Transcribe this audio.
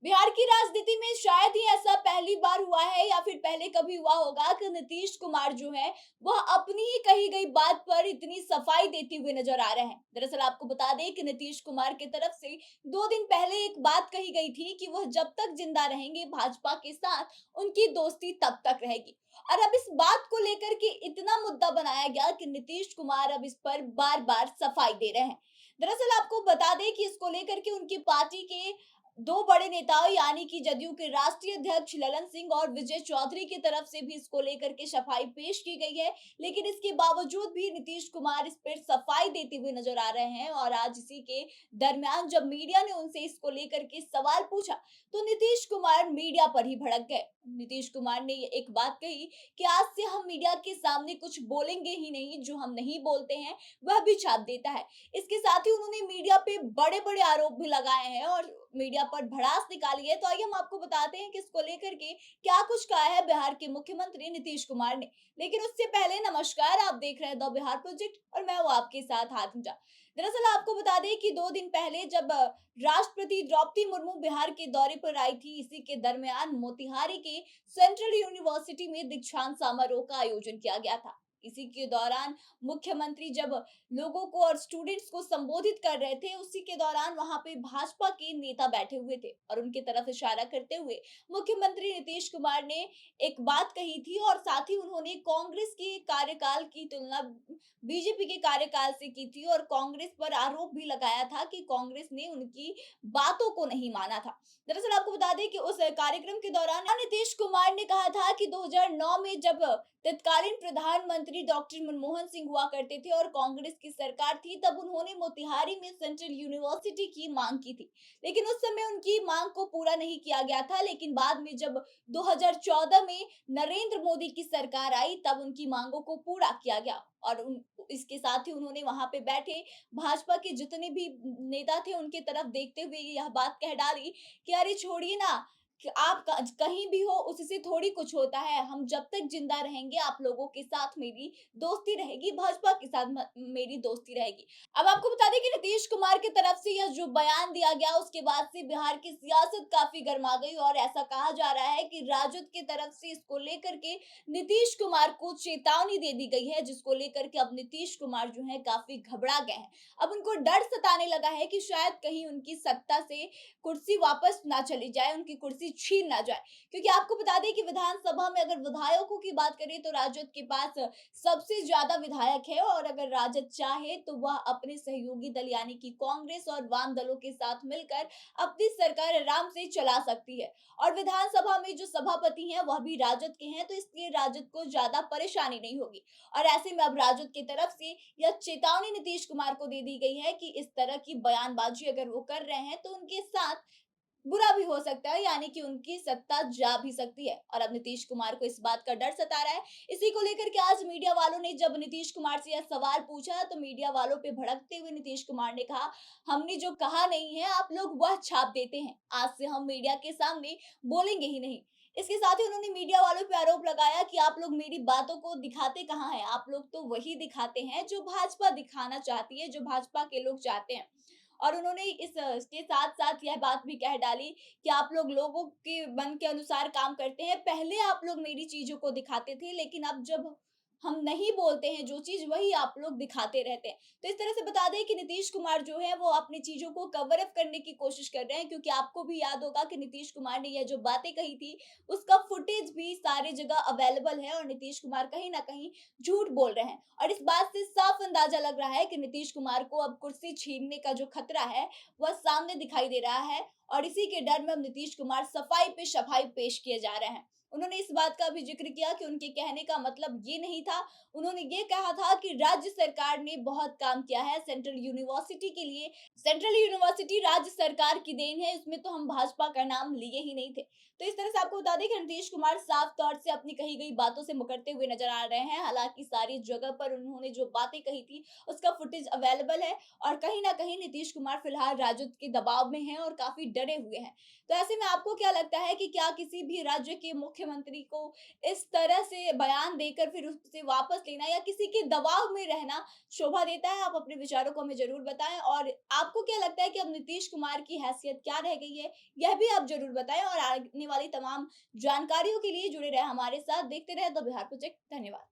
बिहार की राजनीति में शायद ही ऐसा पहली बार हुआ है या फिर पहले कभी हुआ होगा कि नीतीश कुमार जो है वह अपनी ही कही गई बात पर इतनी सफाई देते हुए नजर आ रहे हैं। दरअसल आपको बता दें कि नीतीश कुमार की तरफ से 2 दिन पहले एक बात कही गई थी कि वह जब तक जिंदा रहेंगे भाजपा के साथ उनकी दोस्ती तब तक रहेगी। और अब इस बात को लेकर के इतना मुद्दा बनाया गया कि नीतीश कुमार अब इस पर बार बार सफाई दे रहे हैं। दरअसल आपको बता दें कि इसको लेकर के उनकी पार्टी के दो बड़े नेताओं यानी कि जदयू के राष्ट्रीय अध्यक्ष ललन सिंह और विजय चौधरी की तरफ से भी इसको लेकर के सफाई पेश की गई है। लेकिन इसके बावजूद भी नीतीश कुमार इस पर सफाई देते हुए नजर आ रहे हैं और आज इसी के दरमियान जब मीडिया ने उनसे इसको लेकर के सवाल पूछा तो नीतीश कुमार मीडिया पर ही भड़क गए। नीतीश कुमार ने ये एक बात कही कि आज से हम मीडिया के सामने कुछ बोलेंगे ही नहीं, जो हम नहीं बोलते हैं वह भी छाप देता है। इसके साथ ही उन्होंने मीडिया पे बड़े बड़े आरोप भी लगाए हैं और मीडिया पर भड़ास निकाली है। तो आइए हम आपको बताते हैं कि इसको लेकर के क्या कुछ कहा है बिहार के मुख्यमंत्री नीतीश कुमार ने। लेकिन उससे पहले नमस्कार, आप देख रहे हैं द बिहार प्रोजेक्ट और मैं हूं आपके साथ हाथुजा। दरअसल आपको बता दें कि 2 दिन पहले जब राष्ट्रपति द्रौपदी मुर्मू बिहार के दौरे पर आई थी, इसी के दरमियान मोतिहारी के सेंट्रल यूनिवर्सिटी में दीक्षांत समारोह का आयोजन किया गया था। इसी के दौरान मुख्यमंत्री जब लोगों को और स्टूडेंट्स को संबोधित कर रहे थे, उसी के दौरान वहां पे भाजपा के नेता बैठे हुए थे और उनकी तरफ इशारा करते हुए मुख्यमंत्री नीतीश कुमार ने एक बात कही थी और साथ ही उन्होंने कांग्रेस के कार्यकाल की तुलना बीजेपी के कार्यकाल से की थी और कांग्रेस पर आरोप भी लगाया था कि कांग्रेस ने उनकी बातों को नहीं माना था। दरअसल आपको बता दें कि उस कार्यक्रम के दौरान नीतीश कुमार ने कहा था कि 2009 में जब तत्कालीन प्रधानमंत्री डॉक्टर मनमोहन सिंह हुआ करते थे और कांग्रेस की सरकार थी, तब उन्होंने मोतिहारी में सेंट्रल यूनिवर्सिटी की मांग की थी। लेकिन उस समय उनकी मांग को पूरा नहीं किया गया था। लेकिन बाद में जब 2014 में नरेंद्र मोदी की सरकार आई, तब उनकी मांगों को पूरा किया गया और इसके साथ ही उन्होंने वहां पे बैठे भाजपा के जितने भी नेता थे उनके तरफ देखते हुए यह बात कह डाली कि अरे छोड़िए ना, कि आप कहीं भी हो उससे थोड़ी कुछ होता है। हम जब तक जिंदा रहेंगे आप लोगों के साथ मेरी दोस्ती रहेगी, भाजपा के साथ मेरी दोस्ती रहेगी। अब आपको बता दें कि नीतीश कुमार की तरफ से यह जो बयान दिया गया उसके बाद से बिहार की सियासत काफी गर्मा गई और ऐसा कहा जा रहा है कि राजद की तरफ से इसको लेकर के नीतीश कुमार को चेतावनी दे दी गई है, जिसको लेकर के अब नीतीश कुमार जो है काफी घबरा गए हैं। अब उनको डर सताने लगा है कि शायद कहीं उनकी सत्ता से कुर्सी वापस ना चली जाए, उनकी कुर्सी छीन ना जाए। क्योंकि आपको बता दें कि विधानसभा में अगर विधायकों की बात करें तो राजद के पास सबसे ज्यादा विधायक है और अगर राजद चाहे तो वह अपने सहयोगी दल यानी कि कांग्रेस और वाम दलों के साथ मिलकर अपनी सरकार आराम से चला सकती है। और विधानसभा में जो सभापति हैं वह भी राजद के हैं, तो इसलिए राजद को ज्यादा परेशानी नहीं होगी। और ऐसे में अब राजद की तरफ से यह चेतावनी नीतीश कुमार को दे दी गई है कि इस तरह की बयानबाजी अगर वो कर रहे हैं तो उनके साथ बुरा भी हो सकता है, यानी कि उनकी सत्ता जा भी सकती है। और अब नीतीश कुमार को इस बात का डर सता रहा है। इसी को लेकर के आज मीडिया वालों ने जब नीतीश कुमार से यह सवाल पूछा तो मीडिया वालों पे भड़कते हुए नीतीश कुमार ने कहा, हमने जो कहा नहीं है आप लोग वह छाप देते हैं, आज से हम मीडिया के सामने बोलेंगे ही नहीं। इसके साथ ही उन्होंने मीडिया वालों पे आरोप लगाया कि आप लोग मेरी बातों को दिखाते कहाँ हैं, आप लोग तो वही दिखाते हैं जो भाजपा दिखाना चाहती है, जो भाजपा के लोग चाहते हैं। और उन्होंने इसके साथ-साथ यह बात भी कह डाली कि आप लोग लोगों के मन के अनुसार काम करते हैं। पहले आप लोग मेरी चीज़ों को दिखाते थे, लेकिन अब जब हम नहीं बोलते हैं जो चीज़, वही आप लोग दिखाते रहते हैं। तो इस तरह से बता दें कि नीतीश कुमार जो है वो अपनी चीज़ों को कवर अप करने की कोशिश कर रहे हैं, क्योंकि आपको भी याद होगा कि नीतीश कुमार ने यह जो बातें कही थी, उसका फुटेज भी सारी जगह अवेलेबल है और नीतीश कुमार कहीं न कहीं झूठ बोल रहे हैं। और इस बात से साफ अंदाजा लग रहा है कि नीतीश कुमार को अब कुर्सी छीनने का जो खतरा है वह सामने दिखाई दे रहा है और इसी के डर में अब नीतीश कुमार सफाई पे सफाई पेश किए जा रहे हैं। उन्होंने इस बात का भी जिक्र किया कि उनके कहने का मतलब ये नहीं था। उन्होंने ये कहा था कि राज्य सरकार ने बहुत काम किया है सेंट्रल यूनिवर्सिटी के लिए। सेंट्रल यूनिवर्सिटी राज्य सरकार की देन है, इसमें तो हम भाजपा का नाम लिए ही नहीं थे। तो इस तरह से आपको बता दें कि नीतीश कुमार साफ तौर से अपनी कही गई बातों से मुकरते हुए नजर आ रहे हैं। हालांकि सारी जगह पर उन्होंने जो बातें कही थी उसका फुटेज अवेलेबल है और कहीं न कहीं नीतीश कुमार फिलहाल राजद के दबाव में हैं और काफ़ी जड़े हुए हैं। तो ऐसे में आपको क्या लगता है कि क्या किसी भी राज्य के मुख्यमंत्री को इस तरह से बयान देकर फिर उसे वापस लेना या किसी के दबाव में रहना शोभा देता है? आप अपने विचारों को हमें ज़रूर बताएँ और आपको क्या लगता है कि अब नीतीश कुमार की हैसियत क्या रह गई है? यह भी आप ज़रूर बताएँ और आने वाली तमाम जानकारियों के लिए जुड़े रहें हमारे साथ। देखते रहें द बिहार प्रोजेक्ट। धन्यवाद।